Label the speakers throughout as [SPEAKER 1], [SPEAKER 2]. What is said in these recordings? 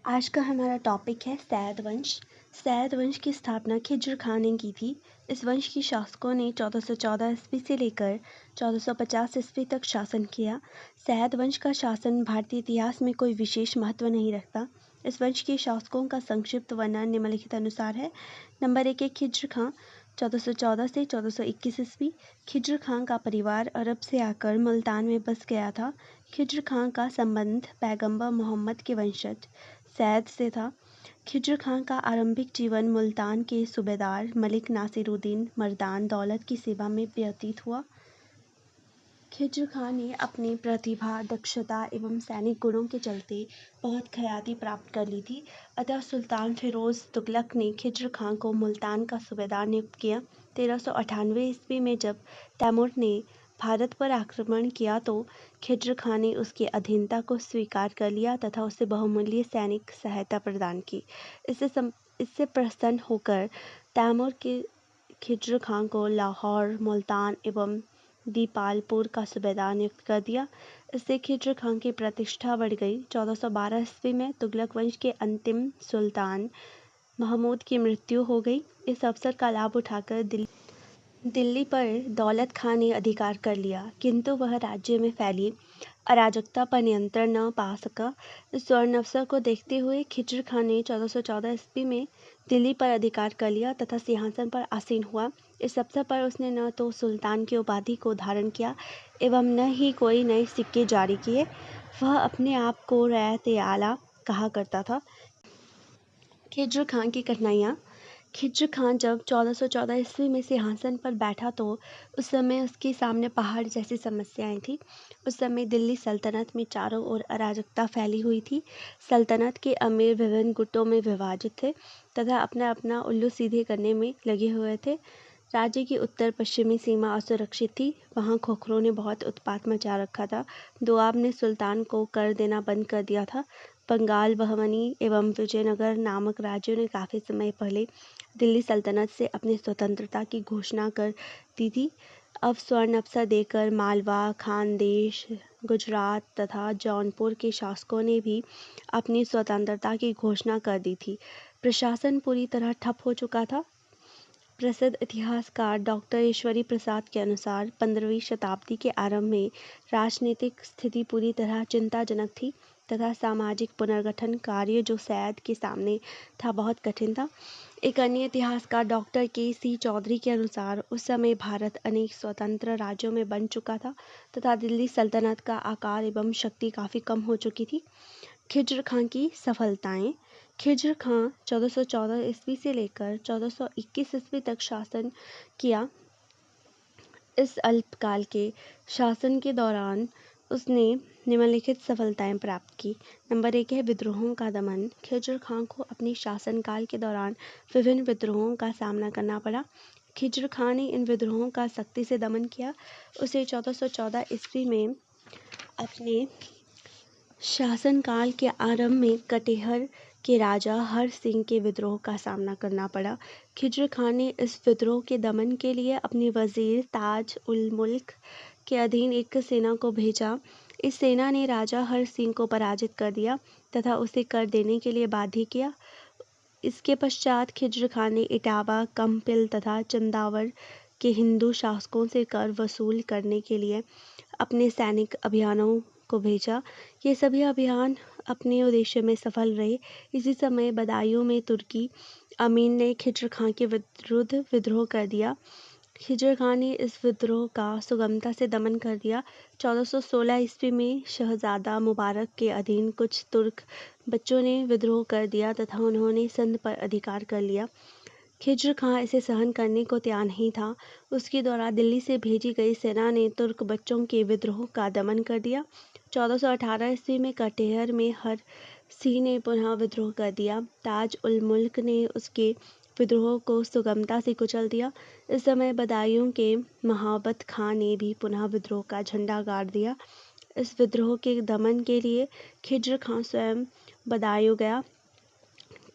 [SPEAKER 1] आज का हमारा टॉपिक है सैद वंश। सैद वंश की स्थापना खिज्र खान ने की थी। इस वंश के शासकों ने 1414 ईस्वी से लेकर 1450 ईस्वी तक शासन किया। सैद वंश का शासन भारतीय इतिहास में कोई विशेष महत्व नहीं रखता। इस वंश के शासकों का संक्षिप्त वर्णन निम्नलिखित अनुसार है। नंबर 1 है खिज्र खां, 1414 से 1421 ईस्वी। खिज्र खां का परिवार अरब से आकर मुल्तान में बस गया था। खिज्र खां का संबंध पैगंबर मोहम्मद के वंशज सैद से था। खिज्र खां का आरंभिक जीवन मुल्तान के सूबेदार मलिक नासिरुद्दीन मर्दान दौलत की सेवा में व्यतीत हुआ। खिज्र खां ने अपनी प्रतिभा, दक्षता एवं सैनिक गुणों के चलते बहुत ख्याति प्राप्त कर ली थी। अतः सुल्तान फिरोज तुगलक ने खिज्र खां को मुल्तान का सूबेदार नियुक्त किया। 1398 ईस्वी में जब तैमूर ने भारत पर आक्रमण किया तो खिज्र खां ने उसकी अधीनता को स्वीकार कर लिया तथा उसे बहुमूल्य सैनिक सहायता प्रदान की। इससे प्रसन्न होकर तैमूर के खिज्र खां को लाहौर, मुल्तान एवं दीपालपुर का सूबेदार नियुक्त कर दिया। इससे खिज्र खां की प्रतिष्ठा बढ़ गई। 1412 ईस्वी में तुगलक वंश के अंतिम सुल्तान महमूद की मृत्यु हो गई। इस अवसर का लाभ उठाकर दिल्ली पर दौलत खां ने अधिकार कर लिया, किंतु वह राज्य में फैली अराजकता पर नियंत्रण न पा सका। इस स्वर्ण अवसर को देखते हुए खिज्र खां ने 1414 ईस्वी में दिल्ली पर अधिकार कर लिया तथा सिंहासन पर आसीन हुआ। इस अवसर पर उसने न तो सुल्तान की उपाधि को धारण किया एवं न ही कोई नए सिक्के जारी किए। वह अपने आप को रैयत-ए-आला कहा करता था। खिज्र खां की कठिनाइयाँ। खिज्र खां जब 1414 ईस्वी में सिंहासन पर बैठा तो उस समय उसके सामने पहाड़ जैसी समस्याएं थीं। उस समय दिल्ली सल्तनत में चारों ओर अराजकता फैली हुई थी। सल्तनत के अमीर विभिन्न गुटों में विभाजित थे तथा अपना अपना उल्लू सीधे करने में लगे हुए थे। राज्य की उत्तर पश्चिमी सीमा असुरक्षित थी। वहाँ खोखरों ने बहुत उत्पात मचा रखा था। दोआब ने सुल्तान को कर देना बंद कर दिया था। बंगाल, बहमनी एवं विजयनगर नामक राज्यों ने काफ़ी समय पहले दिल्ली सल्तनत से अपनी स्वतंत्रता की घोषणा कर दी थी। अब स्वर्ण अवसर देकर मालवा, खानदेश, गुजरात तथा जौनपुर के शासकों ने भी अपनी स्वतंत्रता की घोषणा कर दी थी। प्रशासन पूरी तरह ठप हो चुका था। प्रसिद्ध इतिहासकार डॉक्टर ईश्वरी प्रसाद के अनुसार 15वीं शताब्दी के आरंभ में राजनीतिक स्थिति पूरी तरह चिंताजनक थी तथा सामाजिक पुनर्गठन कार्य जो सैद के सामने था बहुत कठिन था। एक अन्य इतिहासकार डॉक्टर के.सी. चौधरी के अनुसार उस समय भारत अनेक स्वतंत्र राज्यों में बन चुका था तथा दिल्ली सल्तनत का आकार एवं शक्ति काफ़ी कम हो चुकी थी। खिज्र खां की सफलताएं। खिज्र खां 1414 ईस्वी से लेकर 1421 ईस्वी तक शासन किया। इस अल्पकाल के शासन के दौरान उसने निम्नलिखित सफलताएं प्राप्त की। नंबर 1 है विद्रोहों का दमन। खिज्र खां को अपने शासनकाल के दौरान विभिन्न विद्रोहों का सामना करना पड़ा। खिज्र खां ने इन विद्रोहों का सख्ती से दमन किया। उसे 1414 ईस्वी में अपने शासनकाल के आरंभ में कटिहार के राजा हर सिंह के विद्रोह का सामना करना पड़ा। खिज्र खां ने इस विद्रोह के दमन के लिए अपने वजीर ताज उल मुल्क के अधीन एक सेना को भेजा। इस सेना ने राजा हर सिंह को पराजित कर दिया तथा उसे कर देने के लिए बाध्य किया। इसके पश्चात खिज्र खां ने इटावा, कंपिल तथा चंदावर के हिंदू शासकों से कर वसूल करने के लिए अपने सैनिक अभियानों को भेजा। ये सभी अभियान अपने उद्देश्य में सफल रहे। इसी समय बदायूं में तुर्की अमीन ने खिज्र खां के विरुद्ध विद्रोह कर दिया। खिज्र खां ने इस विद्रोह का सुगमता से दमन कर दिया। 1416 ईस्वी में शहजादा मुबारक के अधीन कुछ तुर्क बच्चों ने विद्रोह कर दिया तथा उन्होंने सिंध पर अधिकार कर लिया। खिज्र खां इसे सहन करने को तैयार नहीं था। उसके द्वारा दिल्ली से भेजी गई सेना ने तुर्क बच्चों के विद्रोह का दमन कर दिया। 1418 ईस्वी में कटिहार में हर सिंह ने पुनः विद्रोह कर दिया। ताज उल मुल्क ने उसके विद्रोह को सुगमता से कुचल दिया। इस समय बदायूं के महाबत खां ने भी पुनः विद्रोह का झंडा गाड़ दिया। इस विद्रोह के दमन के लिए खिज्र खां स्वयं बदायूं गया।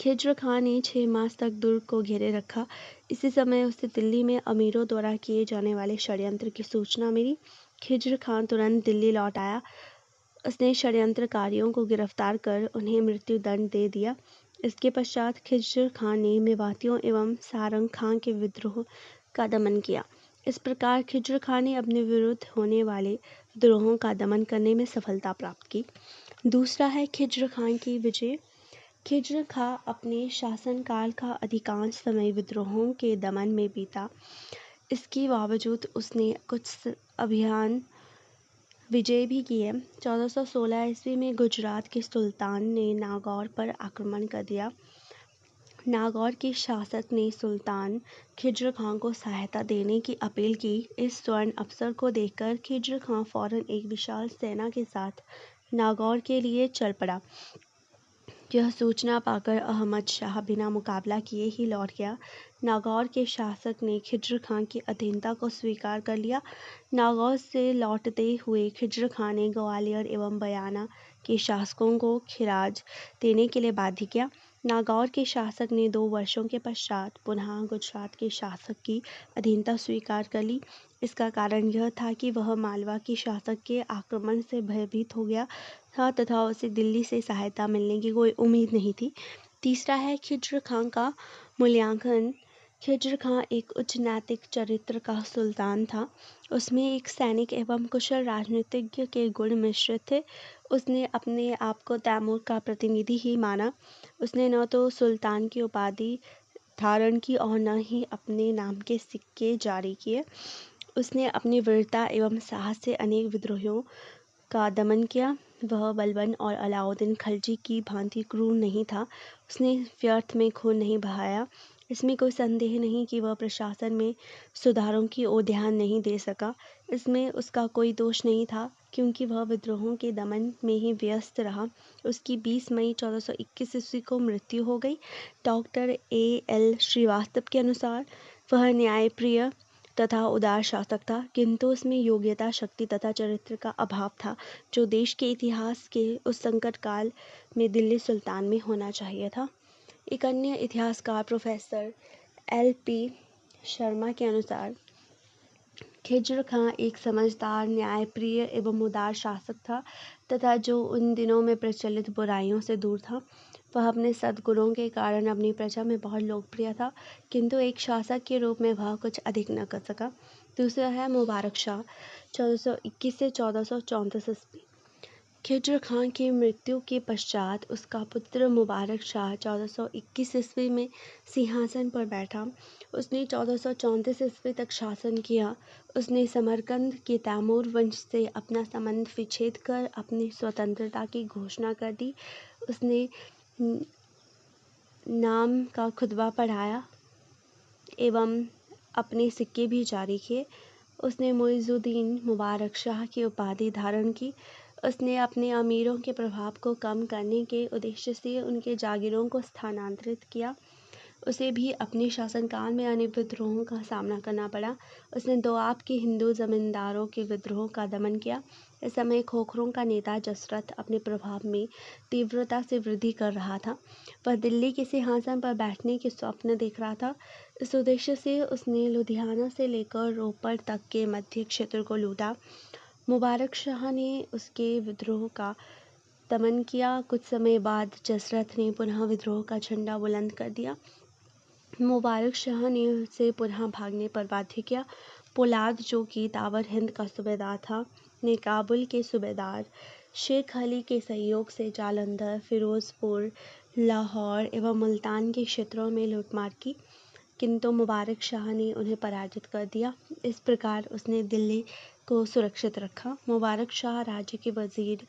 [SPEAKER 1] खिज्र खां ने 6 मास तक दुर्ग को घेरे रखा। इसी समय उसे दिल्ली में अमीरों द्वारा किए जाने वाले षड्यंत्र की सूचना मिली। खिज्र खां तुरंत दिल्ली लौट आया उसने षड्यंत्रकारियों को गिरफ्तार कर उन्हें मृत्यु दंड दे दिया। इसके पश्चात खिज्र खां ने मेवातियों एवं सारंग खां के विद्रोह का दमन किया। इस प्रकार खिज्र खां ने अपने विरुद्ध होने वाले विद्रोहों का दमन करने में सफलता प्राप्त की। दूसरा है खिज्र खां की विजय। खिज्र खां अपने शासनकाल का अधिकांश समय विद्रोहों के दमन में बीता। इसके बावजूद उसने कुछ अभियान विजय भी की है। 1416 ईस्वी में गुजरात के सुल्तान ने नागौर पर आक्रमण कर दिया। नागौर के शासक ने सुल्तान खिज्र खां को सहायता देने की अपील की। इस स्वर्ण अवसर को देखकर खिज्र खां फौरन एक विशाल सेना के साथ नागौर के लिए चल पड़ा। यह सूचना पाकर अहमद शाह बिना मुकाबला किए ही लौट गया। नागौर के शासक ने खिज्र खां की अधीनता को स्वीकार कर लिया। नागौर से लौटते हुए खिज्र खां ने ग्वालियर एवं बयाना के शासकों को खिराज देने के लिए बाध्य किया। नागौर के शासक ने 2 वर्षों के पश्चात पुनः गुजरात के शासक की अधीनता स्वीकार कर ली। इसका कारण यह था कि वह मालवा के शासक के आक्रमण से भयभीत हो गया था तथा उसे दिल्ली से सहायता मिलने की कोई उम्मीद नहीं थी। तीसरा है खिज्र खां का मूल्यांकन। खिज्र खां एक उच्च नैतिक चरित्र का सुल्तान था। उसमें एक सैनिक एवं कुशल राजनीतिज्ञ के गुण मिश्रित थे। उसने अपने आप को तैमूर का प्रतिनिधि ही माना। उसने न तो सुल्तान की उपाधि धारण की और न ही अपने नाम के सिक्के जारी किए। उसने अपनी वीरता एवं साहस से अनेक विद्रोहियों का दमन किया। वह बलबन और अलाउद्दीन खलजी की भांति क्रूर नहीं था। उसने व्यर्थ में खून नहीं बहाया। इसमें कोई संदेह नहीं कि वह प्रशासन में सुधारों की ओर ध्यान नहीं दे सका। इसमें उसका कोई दोष नहीं था क्योंकि वह विद्रोहों के दमन में ही व्यस्त रहा। उसकी 20 मई 1421 ईस्वी को मृत्यु हो गई। Doctor A.L. श्रीवास्तव के अनुसार वह न्यायप्रिय तथा उदार शासक था, किंतु उसमें योग्यता, शक्ति तथा चरित्र का अभाव था, जो देश के इतिहास के उस संकट काल में दिल्ली सुल्तान में होना चाहिए था। एक अन्य इतिहासकार प्रोफेसर L.P. शर्मा के अनुसार खिज्र खां एक समझदार, न्यायप्रिय एवं उदार शासक था तथा जो उन दिनों में प्रचलित बुराइयों से दूर था। वह अपने सद्गुणों के कारण अपनी प्रजा में बहुत लोकप्रिय था, किंतु एक शासक के रूप में वह कुछ अधिक न कर सका। दूसरा है मुबारक शाह, 1421 से 1434 ईस्वी। खिज्र खां की मृत्यु के पश्चात उसका पुत्र मुबारक शाह 1421 ईस्वी में सिंहासन पर बैठा। उसने 1434 ईस्वी तक शासन किया। उसने समरकंद के तैमूर वंश से अपना संबंध विच्छेद कर अपनी स्वतंत्रता की घोषणा कर दी। उसने नाम का खुतबा पढ़ाया एवं अपने सिक्के भी जारी किए। उसने मुइज़ुद्दीन मुबारक शाह की उपाधि धारण की। उसने अपने अमीरों के प्रभाव को कम करने के उद्देश्य से उनके जागीरों को स्थानांतरित किया। उसे भी अपने शासनकाल में अनेक विद्रोहों का सामना करना पड़ा। उसने दोआब के हिंदू जमींदारों के विद्रोह का दमन किया। इस समय खोखरों का नेता जसरथ अपने प्रभाव में तीव्रता से वृद्धि कर रहा था। वह दिल्ली के सिंहासन पर बैठने के स्वप्न देख रहा था। इस उद्देश्य से उसने लुधियाना से लेकर रोपड़ तक के मध्य क्षेत्र को लूटा। मुबारक शाह ने उसके विद्रोह का दमन किया। कुछ समय बाद जसरथ ने पुनः विद्रोह का झंडा बुलंद कर दिया। मुबारक शाह ने उसे पुनः भागने पर बाध्य किया। पोलाद, जो कि तावर हिंद का सूबेदार था, ने काबुल के सूबेदार शेख अली के सहयोग से जालंधर, फिरोजपुर, लाहौर एवं मुल्तान के क्षेत्रों में लूटमार की, किंतु मुबारक शाह ने उन्हें पराजित कर दिया। इस प्रकार उसने दिल्ली को सुरक्षित रखा। मुबारक शाह राज्य के वजीर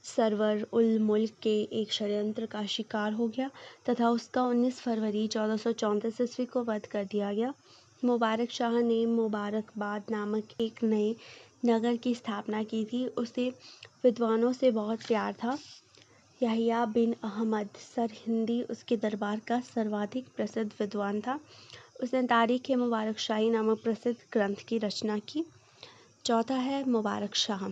[SPEAKER 1] सरवर उल मुल्क के एक षड्यंत्र का शिकार हो गया तथा उसका 19 फरवरी 1434 ईस्वी को वध कर दिया गया। मुबारक शाह ने मुबारकबाद नामक एक नए नगर की स्थापना की थी। उसे विद्वानों से बहुत प्यार था। यहिया बिन अहमद सरहिंदी उसके दरबार का सर्वाधिक प्रसिद्ध विद्वान था। उसने तारीख ए मुबारक शाही नामक प्रसिद्ध ग्रंथ की रचना की। चौथा है मुबारक शाह,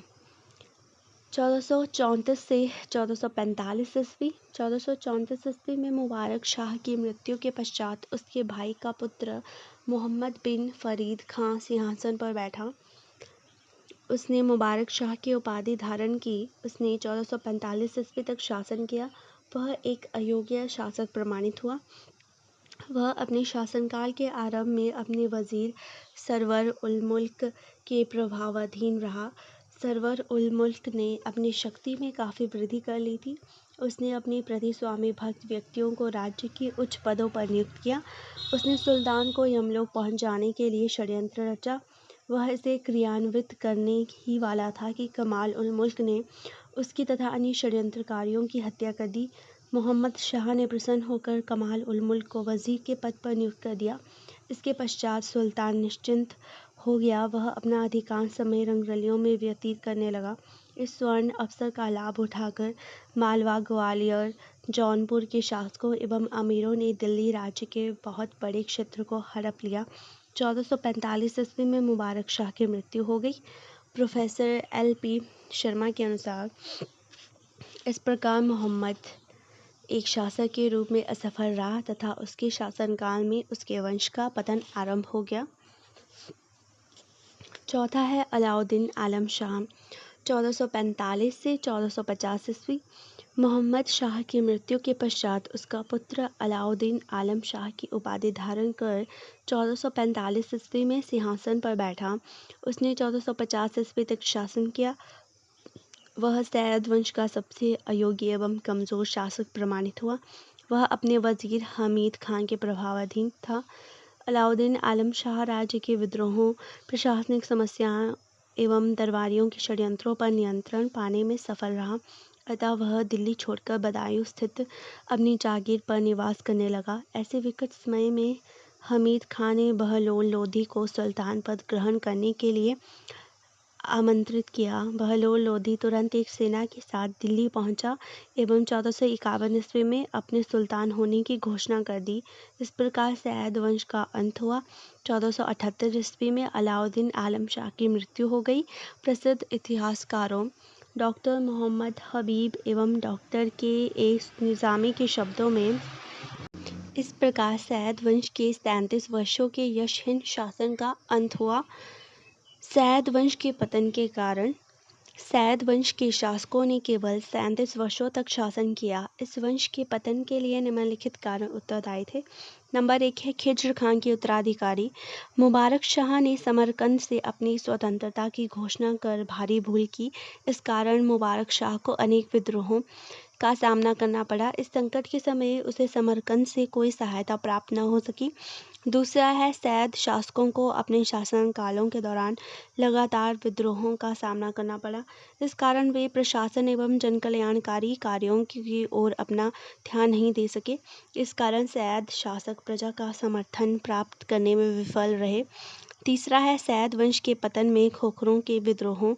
[SPEAKER 1] 1434 से 1445 ईस्वी। 1434 ईस्वी में मुबारक शाह की मृत्यु के पश्चात उसके भाई का पुत्र मोहम्मद बिन फरीद खां सिंहासन पर बैठा। उसने मुबारक शाह की उपाधि धारण की। उसने 1445 ईस्वी तक शासन किया। वह एक अयोग्य शासक प्रमाणित हुआ। वह अपने शासनकाल के आरंभ में अपने वजीर सरवर उल मुल्क के प्रभावाधीन रहा। सरवर उल मुल्क ने अपनी शक्ति में काफ़ी वृद्धि कर ली थी। उसने अपने प्रति स्वामी भक्त व्यक्तियों को राज्य के उच्च पदों पर नियुक्त किया। उसने सुल्तान को यमलोक पहुंचाने के लिए षड्यंत्र रचा। वह इसे क्रियान्वित करने ही वाला था कि कमाल उल मुल्क ने उसकी तथा अन्य षड्यंत्रकारियों की हत्या कर दी। मोहम्मद शाह ने प्रसन्न होकर कमाल उल मुल्क को वजीर के पद पर नियुक्त कर दिया। इसके पश्चात सुल्तान निश्चिंत हो गया। वह अपना अधिकांश समय रंगरलियों में व्यतीत करने लगा। इस स्वर्ण अवसर का लाभ उठाकर मालवा, ग्वालियर, जौनपुर के शासकों एवं अमीरों ने दिल्ली राज्य के बहुत बड़े क्षेत्र को हड़प लिया। 1445 ईस्वी में मुबारक शाह की मृत्यु हो गई। प्रोफेसर LP शर्मा के अनुसार इस प्रकार मोहम्मद एक शासक के रूप में असफल रहा तथा उसके शासनकाल में उसके वंश का पतन आरंभ हो गया। चौथा है अलाउद्दीन आलम शाह 1445 से 1450 ईस्वी। मोहम्मद शाह की मृत्यु के पश्चात उसका पुत्र अलाउद्दीन आलम शाह की उपाधि धारण कर 1445 ईस्वी में सिंहासन पर बैठा। उसने 1450 ईस्वी तक शासन किया। वह सैयद वंश का सबसे अयोग्य एवं कमज़ोर शासक प्रमाणित हुआ। वह अपने वजीर हमीद खान के प्रभावाधीन था। अलाउद्दीन आलम शाह राज्य के विद्रोहों, प्रशासनिक समस्याओं एवं दरबारियों के षड्यंत्रों पर नियंत्रण पाने में सफल रहा। अतः वह दिल्ली छोड़कर बदायूं स्थित अपनी जागीर पर निवास करने लगा। ऐसे विकट समय में हमीद खान ने बहलोल लोधी को सुल्तान पद ग्रहण करने के लिए आमंत्रित किया। बहलोल लोधी तुरंत एक सेना के साथ दिल्ली पहुंचा एवं 1451 ईस्वी में अपने सुल्तान होने की घोषणा कर दी। इस प्रकार सैयद वंश का अंत हुआ। 1478 ईस्वी में अलाउद्दीन आलम शाह की मृत्यु हो गई। प्रसिद्ध इतिहासकारों डॉक्टर मोहम्मद हबीब एवं डॉक्टर KA निज़ामी के शब्दों में इस प्रकार सैयद वंश के 37 वर्षों के यशहीन शासन का अंत हुआ। सैयद वंश के पतन के कारण सैयद वंश के शासकों ने केवल 37 वर्षों तक शासन किया। इस वंश के पतन के लिए निम्नलिखित कारण उत्तरदायी थे। नंबर 1 है खिज्र खान के उत्तराधिकारी। मुबारक शाह ने समरकंद से अपनी स्वतंत्रता की घोषणा कर भारी भूल की। इस कारण मुबारक शाह को अनेक विद्रोहों का सामना करना पड़ा। इस संकट के समय उसे समरकंद से कोई सहायता प्राप्त न हो सकी। दूसरा है सैयद शासकों को अपने शासनकालों के दौरान लगातार विद्रोहों का सामना करना पड़ा। इस कारण वे प्रशासन एवं जनकल्याणकारी कार्यों की ओर अपना ध्यान नहीं दे सके। इस कारण सैयद शासक प्रजा का समर्थन प्राप्त करने में विफल रहे। तीसरा है सैयद वंश के पतन में खोखरों के विद्रोहों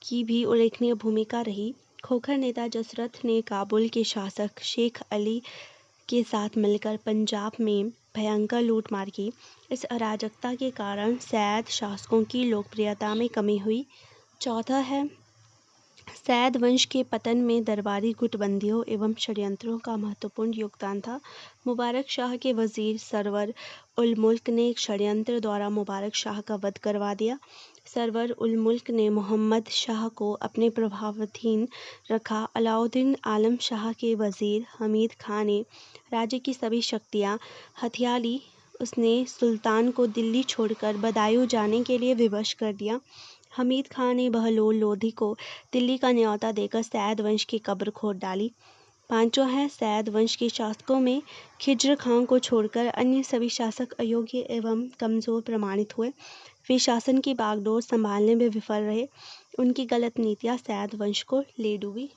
[SPEAKER 1] की भी उल्लेखनीय भूमिका रही। खोखर नेता जसरथ ने काबुल के शासक शेख अली के साथ मिलकर पंजाब में भयंकर लूटमार की। इस अराजकता के कारण सैयद शासकों की लोकप्रियता में कमी हुई। चौथा है सैयद वंश के पतन में दरबारी गुटबंदियों एवं षड्यंत्रों का महत्वपूर्ण योगदान था। मुबारक शाह के वजीर सरवर उल मुल्क ने एक षड्यंत्र द्वारा मुबारक शाह का वध करवा दिया। सरवर उल मुल्क ने मोहम्मद शाह को अपने प्रभावाधीन रखा। अलाउद्दीन आलम शाह के वजीर हमीद खान ने राज्य की सभी शक्तियाँ हथिया ली। उसने सुल्तान को दिल्ली छोड़कर बदायूं जाने के लिए विवश कर दिया। हमीद खान ने बहलोल लोधी को दिल्ली का न्योता देकर सैयद वंश की कब्र खोद डाली। पांचवा है सैयद वंश के शासकों में खिज्र खान को छोड़कर अन्य सभी शासक अयोग्य एवं कमज़ोर प्रमाणित हुए। वे शासन की बागडोर संभालने में विफल रहे। उनकी गलत नीतियाँ सैयद वंश को ले डूबी।